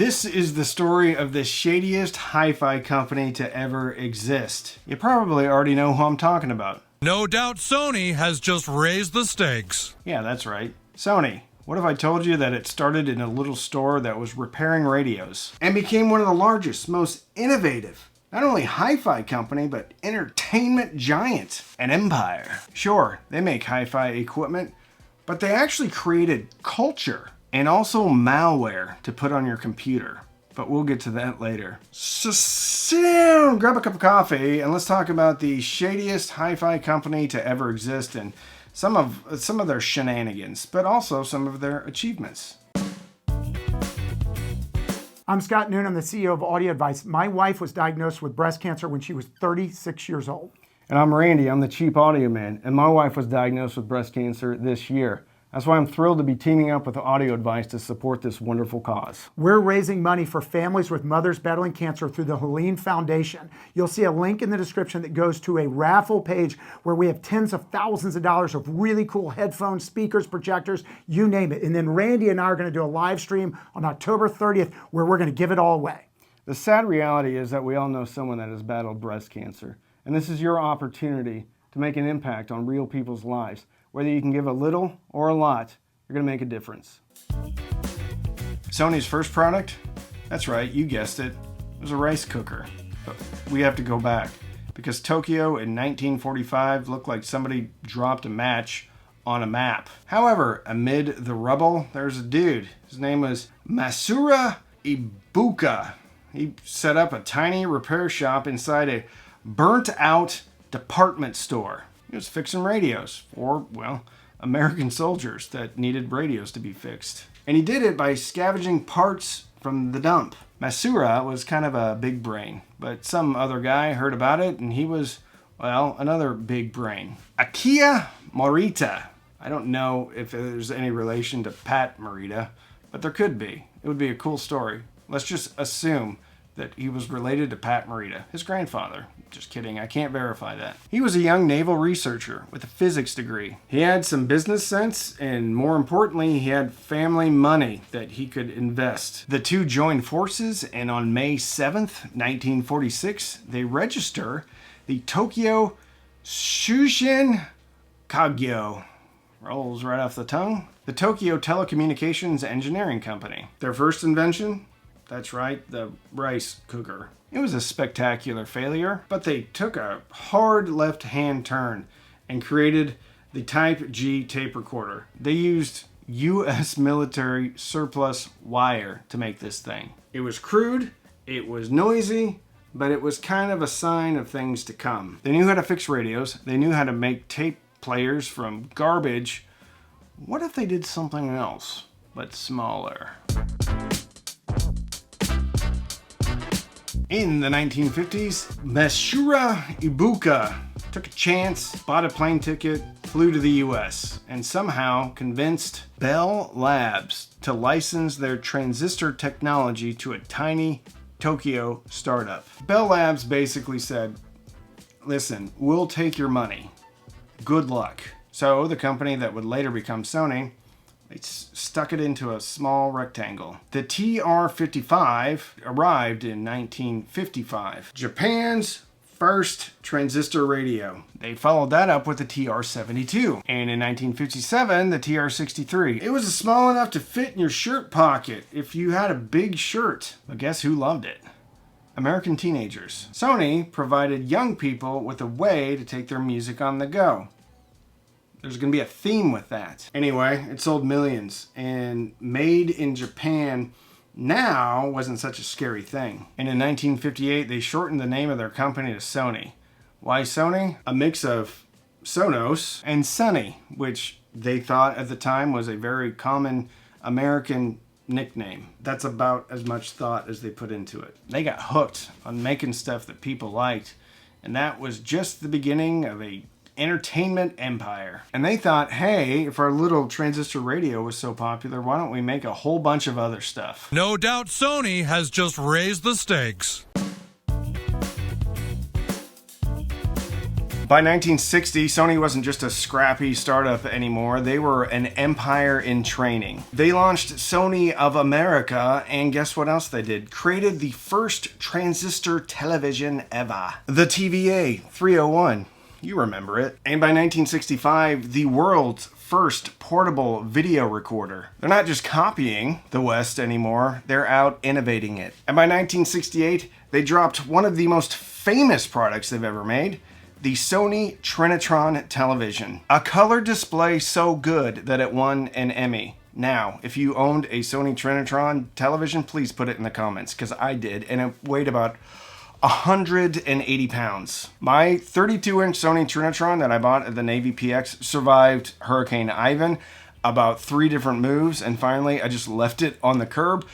This is the story of the shadiest hi-fi company to ever exist. You probably already know who I'm talking about. No doubt Sony has just raised the stakes. Yeah, that's right. Sony. What if I told you that it started in a little store that was repairing radios and became one of the largest, most innovative, not only hi-fi company, but entertainment giant, an empire. Sure, they make hi-fi equipment, but they actually created culture and also malware to put on your computer. But we'll get to that later. So sit down, grab a cup of coffee, and let's talk about the shadiest hi-fi company to ever exist and some of their shenanigans, but also some of their achievements. I'm Scott Noon. I'm the CEO of Audio Advice. My wife was diagnosed with breast cancer when she was 36 years old. And I'm Randy. I'm the Cheap Audio Man, and my wife was diagnosed with breast cancer this year. That's why I'm thrilled to be teaming up with Audio Advice to support this wonderful cause. We're raising money for families with mothers battling cancer through the Helene Foundation. You'll see a link in the description that goes to a raffle page where we have tens of thousands of dollars of really cool headphones, speakers, projectors, you name it. And then Randy and I are going to do a live stream on October 30th where we're going to give it all away. The sad reality is that we all know someone that has battled breast cancer, and this is your opportunity to make an impact on real people's lives. Whether you can give a little or a lot, you're going to make a difference. Sony's first product? That's right, you guessed it. It was a rice cooker. But we have to go back, because Tokyo in 1945 looked like somebody dropped a match on a map. However, amid the rubble, there's a dude. His name was Masura Ibuka. He set up a tiny repair shop inside a burnt-out department store. He was fixing radios for, well, American soldiers that needed radios to be fixed. And he did it by scavenging parts from the dump. Masura was kind of a big brain, but some other guy heard about it and he was, well, another big brain. Akiya Morita. I don't know if there's any relation to Pat Morita, but there could be. It would be a cool story. Let's just assume that he was related to Pat Morita, his grandfather. Just kidding, I can't verify that. He was a young naval researcher with a physics degree. He had some business sense, and more importantly, he had family money that he could invest. The two joined forces, and on May 7th, 1946, they register the Tokyo Shushin Kagyo. Rolls right off the tongue. The Tokyo Telecommunications Engineering Company. Their first invention? That's right, the rice cooker. It was a spectacular failure, but they took a hard left-hand turn and created the Type G tape recorder. They used U.S. military surplus wire to make this thing. It was crude, it was noisy, but it was kind of a sign of things to come. They knew how to fix radios, they knew how to make tape players from garbage. What if they did something else, but smaller? In the 1950s, Masura Ibuka took a chance, bought a plane ticket, flew to the US, and somehow convinced Bell Labs to license their transistor technology to a tiny Tokyo startup. Bell Labs basically said, listen, we'll take your money. Good luck. So the company that would later become Sony, they stuck it into a small rectangle. The TR-55 arrived in 1955. Japan's first transistor radio. They followed that up with the TR-72. And in 1957, the TR-63. It was small enough to fit in your shirt pocket if you had a big shirt. But guess who loved it? American teenagers. Sony provided young people with a way to take their music on the go. There's going to be a theme with that. Anyway, it sold millions, and made in Japan now wasn't such a scary thing. And in 1958, they shortened the name of their company to Sony. Why Sony? A mix of Sonos and Sunny, which they thought at the time was a very common American nickname. That's about as much thought as they put into it. They got hooked on making stuff that people liked, and that was just the beginning of a entertainment empire. And they thought, hey, if our little transistor radio was so popular, why don't we make a whole bunch of other stuff? No doubt Sony has just raised the stakes. By 1960, Sony wasn't just a scrappy startup anymore. They were an empire in training. They launched Sony of America, and guess what else they did? Created the first transistor television ever. The TVA 301. You remember it. And by 1965, the world's first portable video recorder. They're not just copying the West anymore, they're out innovating it. And by 1968, they dropped one of the most famous products they've ever made, the Sony Trinitron television. A color display so good that it won an Emmy. Now, if you owned a Sony Trinitron television, please put it in the comments, because I did, and it weighed about 180 pounds. My 32-inch Sony Trinitron that I bought at the Navy PX survived Hurricane Ivan, about 3 different moves, and finally I just left it on the curb.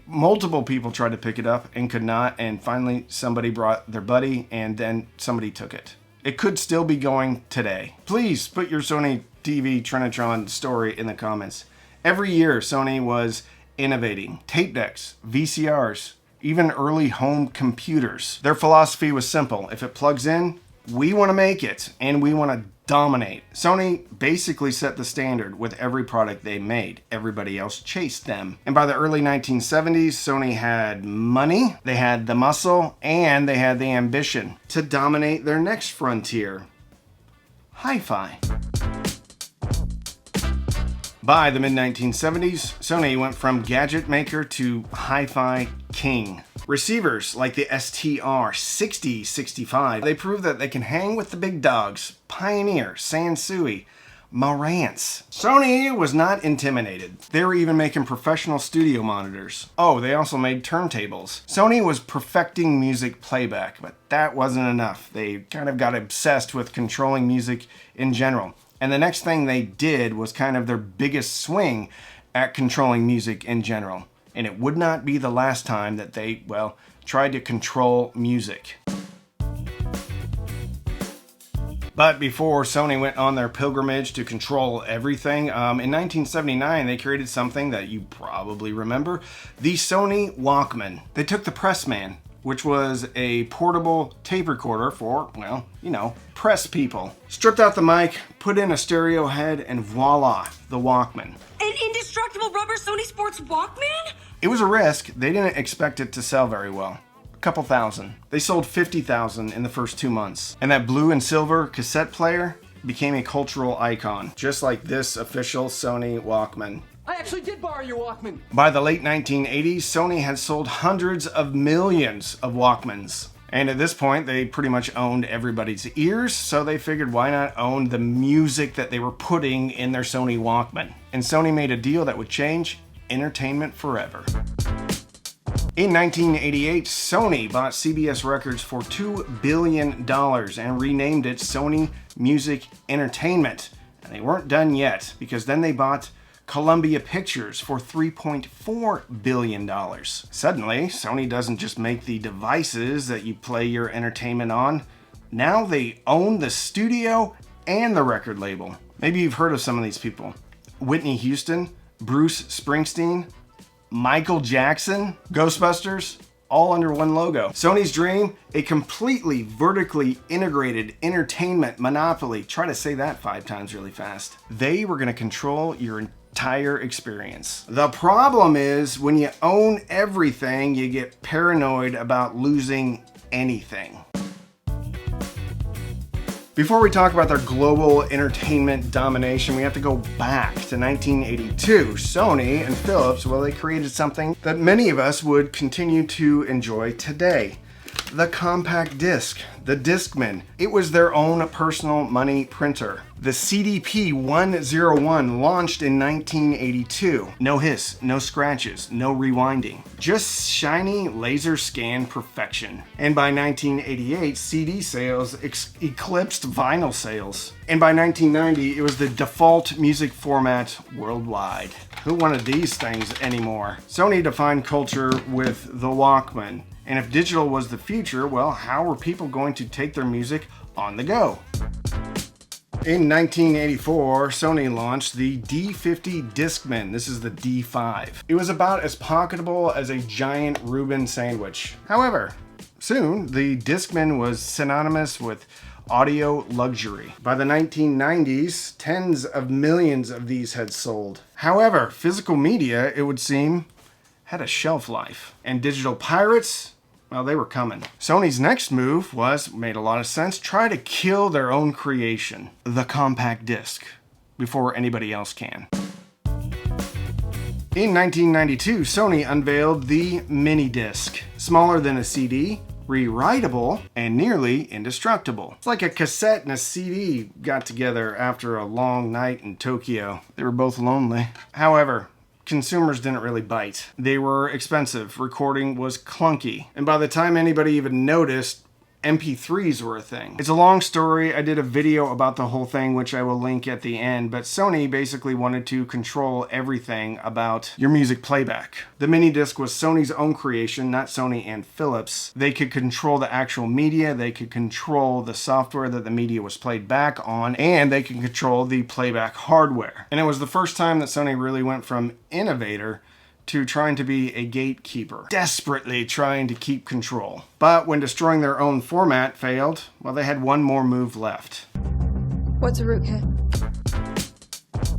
Multiple people tried to pick it up and could not, and finally somebody brought their buddy, and then somebody took it. It could still be going today. Please put your Sony TV Trinitron story in the comments. Every year Sony was innovating. Tape decks, VCRs, even early home computers. Their philosophy was simple. If it plugs in, we want to make it, and we want to dominate. Sony basically set the standard with every product they made. Everybody else chased them. And by the early 1970s, Sony had money, they had the muscle, and they had the ambition to dominate their next frontier: hi-fi. By the mid-1970s, Sony went from gadget maker to hi-fi king. Receivers like the STR-6065, they prove that they can hang with the big dogs: Pioneer, Sansui, Marantz. Sony was not intimidated. They were even making professional studio monitors. Oh, they also made turntables. Sony was perfecting music playback, but that wasn't enough. They kind of got obsessed with controlling music in general. And the next thing they did was kind of their biggest swing at controlling music in general. And it would not be the last time that they, well, tried to control music. But before Sony went on their pilgrimage to control everything, in 1979 they created something that you probably remember, the Sony Walkman. They took the Pressman, which was a portable tape recorder for, well, you know, press people. Stripped out the mic, put in a stereo head, and voila, the Walkman. An indestructible rubber Sony Sports Walkman? It was a risk. They didn't expect it to sell very well. A couple thousand. They sold 50,000 in the first 2 months. And that blue and silver cassette player became a cultural icon, just like this official Sony Walkman. I actually did borrow your Walkman. By the late 1980s, Sony had sold hundreds of millions of Walkmans. And at this point, they pretty much owned everybody's ears, so they figured why not own the music that they were putting in their Sony Walkman. And Sony made a deal that would change entertainment forever. In 1988, Sony bought CBS Records for $2 billion and renamed it Sony Music Entertainment. And they weren't done yet, because then they bought Columbia Pictures for $3.4 billion. Suddenly, Sony doesn't just make the devices that you play your entertainment on. Now they own the studio and the record label. Maybe you've heard of some of these people. Whitney Houston, Bruce Springsteen, Michael Jackson, Ghostbusters, all under one logo. Sony's dream, a completely vertically integrated entertainment monopoly. Try to say that 5 times really fast. They were gonna control your entire experience. The problem is when you own everything, you get paranoid about losing anything. Before we talk about their global entertainment domination, we have to go back to 1982. Sony and Philips, well, they created something that many of us would continue to enjoy today. The compact disc, the Discman. It was their own personal money printer. The CDP-101 launched in 1982. No hiss, no scratches, no rewinding. Just shiny laser scan perfection. And by 1988, CD sales eclipsed vinyl sales. And by 1990, it was the default music format worldwide. Who wanted these things anymore? Sony defined culture with the Walkman. And if digital was the future, well, how were people going to take their music on the go? In 1984, Sony launched the D50 Discman. This is the D5. It was about as pocketable as a giant Reuben sandwich. However, soon the Discman was synonymous with audio luxury. By the 1990s, tens of millions of these had sold. However, physical media, it would seem, had a shelf life. And digital pirates, well, they were coming. Sony's next move made a lot of sense, try to kill their own creation, the compact disc, before anybody else can. In 1992, Sony unveiled the mini disc, smaller than a CD, rewritable, and nearly indestructible. It's like a cassette and a CD got together after a long night in Tokyo. They were both lonely. However, consumers didn't really bite. They were expensive, recording was clunky, and by the time anybody even noticed, MP3s were a thing. It's a long story. I did a video about the whole thing, which I will link at the end, but Sony basically wanted to control everything about your music playback. The mini disc was Sony's own creation, not Sony and Philips. They could control the actual media, they could control the software that the media was played back on, and they could control the playback hardware. And it was the first time that Sony really went from innovator to trying to be a gatekeeper, desperately trying to keep control. But when destroying their own format failed, well, they had one more move left. What's a rootkit?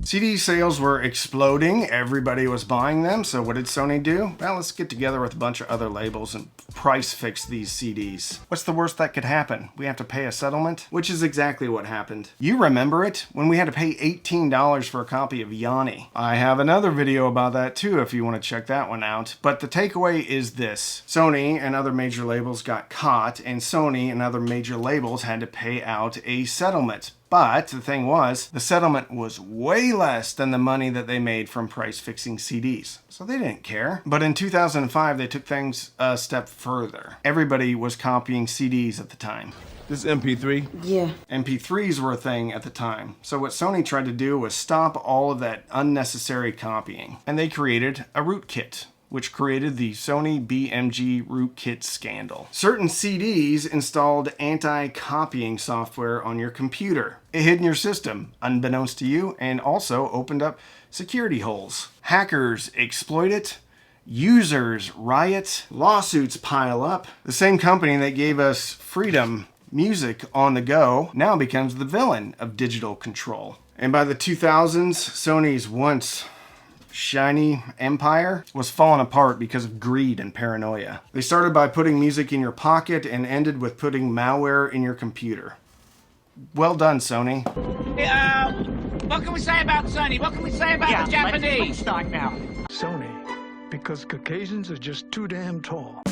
CD sales were exploding, everybody was buying them, so what did Sony do? Well, let's get together with a bunch of other labels and price fix these CDs. What's the worst that could happen? We have to pay a settlement? Which is exactly what happened. You remember it? When we had to pay $18 for a copy of Yanni. I have another video about that too if you want to check that one out. But the takeaway is this. Sony and other major labels got caught, and Sony and other major labels had to pay out a settlement. But the thing was, the settlement was way less than the money that they made from price fixing CDs. So they didn't care. But in 2005, they took things a step further. Everybody was copying CDs at the time. This is MP3? Yeah. MP3s were a thing at the time. So what Sony tried to do was stop all of that unnecessary copying. And they created a rootkit, which created the Sony BMG rootkit scandal. Certain CDs installed anti-copying software on your computer. It hid in your system, unbeknownst to you, and also opened up security holes. Hackers exploit it. Users riot. Lawsuits pile up. The same company that gave us freedom, music on the go, now becomes the villain of digital control. And by the 2000s, Sony's once shiny empire was falling apart because of greed and paranoia. They started by putting music in your pocket and ended with putting malware in your computer. Well done, Sony. What can we say about Sony? What can we say about the Japanese? Let's start now. Sony, because Caucasians are just too damn tall.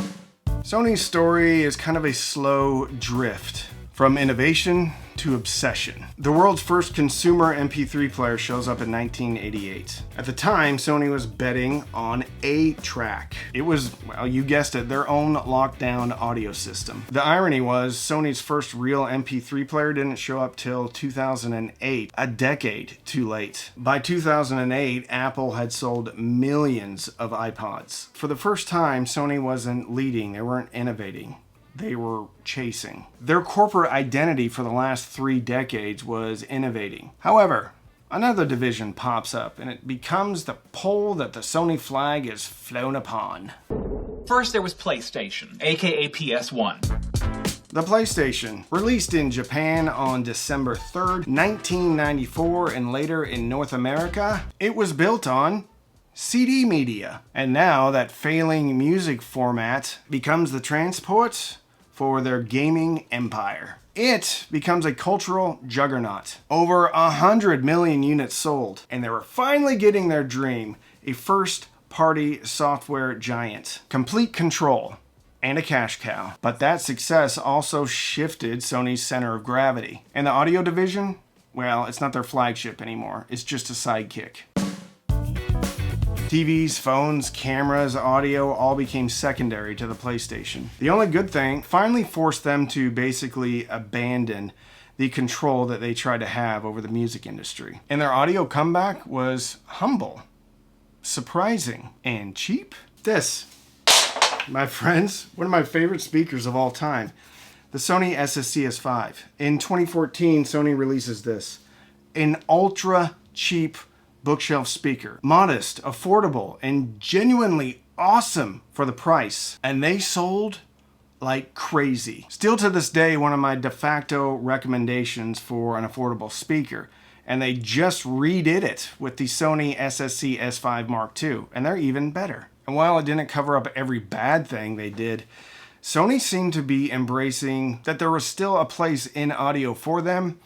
Sony's story is kind of a slow drift from innovation to obsession. The world's first consumer MP3 player shows up in 1988. At the time, Sony was betting on 8-track. It was, well, you guessed it, their own lockdown audio system. The irony was Sony's first real MP3 player didn't show up till 2008, a decade too late. By 2008, Apple had sold millions of iPods. For the first time, Sony wasn't leading, they weren't innovating. They were chasing. Their corporate identity for the last 3 decades was innovating. However, another division pops up and it becomes the pole that the Sony flag is flown upon. First, there was PlayStation, aka PS1. The PlayStation, released in Japan on December 3rd, 1994, and later in North America, it was built on CD media. And now that failing music format becomes the transport for their gaming empire. It becomes a cultural juggernaut. Over 100 million units sold, and they were finally getting their dream, a first-party software giant. Complete control and a cash cow. But that success also shifted Sony's center of gravity. And the audio division, well, it's not their flagship anymore. It's just a sidekick. TVs, phones, cameras, audio all became secondary to the PlayStation. The only good thing finally forced them to basically abandon the control that they tried to have over the music industry. And their audio comeback was humble, surprising, and cheap. This, my friends, one of my favorite speakers of all time, the Sony SSCS5. In 2014, Sony releases this, an ultra cheap bookshelf speaker. Modest, affordable, and genuinely awesome for the price. And they sold like crazy. Still to this day, one of my de facto recommendations for an affordable speaker. And they just redid it with the Sony SSC S5 Mark II, and they're even better. And while it didn't cover up every bad thing they did, Sony seemed to be embracing that there was still a place in audio for them.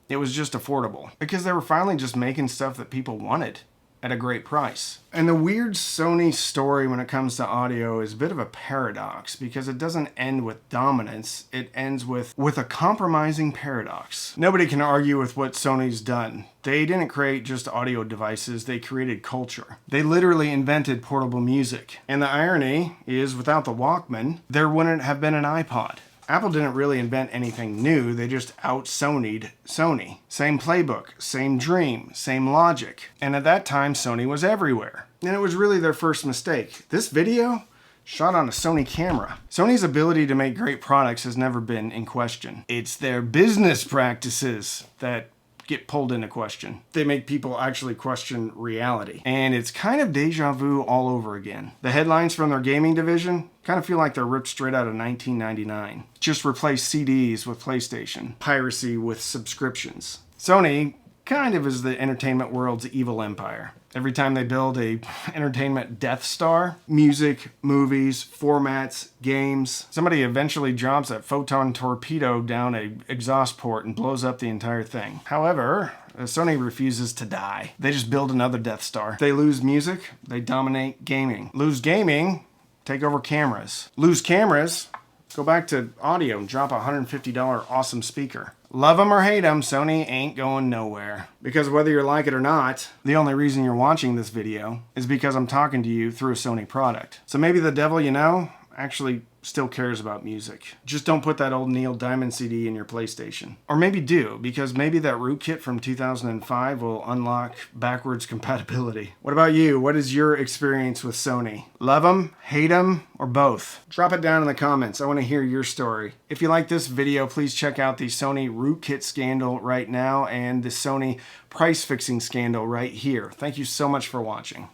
It was just affordable because they were finally just making stuff that people wanted at a great price. And the weird Sony story when it comes to audio is a bit of a paradox because it doesn't end with dominance, it ends with a compromising paradox. Nobody can argue with what Sony's done. They didn't create just audio devices, they created culture. They literally invented portable music. And the irony is, without the Walkman, there wouldn't have been an iPod. Apple didn't really invent anything new, they just out-Sony'd Sony. Same playbook, same dream, same logic. And at that time, Sony was everywhere. And it was really their first mistake. This video, shot on a Sony camera. Sony's ability to make great products has never been in question. It's their business practices that get pulled into question. They make people actually question reality. And it's kind of deja vu all over again. The headlines from their gaming division kind of feel like they're ripped straight out of 1999. Just replace CDs with PlayStation. Piracy with subscriptions. Sony kind of is the entertainment world's evil empire. Every time they build a entertainment Death Star, music, movies, formats, games, somebody eventually drops a photon torpedo down a exhaust port and blows up the entire thing. However, Sony refuses to die. They just build another Death Star. They lose music, they dominate gaming. Lose gaming, take over cameras. Lose cameras, go back to audio and drop a $150 awesome speaker. Love them or hate them, Sony ain't going nowhere. Because whether you like it or not, the only reason you're watching this video is because I'm talking to you through a Sony product. So maybe the devil you know actually still cares about music. Just don't put that old Neil Diamond CD in your PlayStation. Or maybe do, because maybe that rootkit from 2005 will unlock backwards compatibility. What about you? What is your experience with Sony? Love them, hate them, or both? Drop it down in the comments. I want to hear your story. If you like this video, please check out the Sony rootkit scandal right now and the Sony price fixing scandal right here. Thank you so much for watching.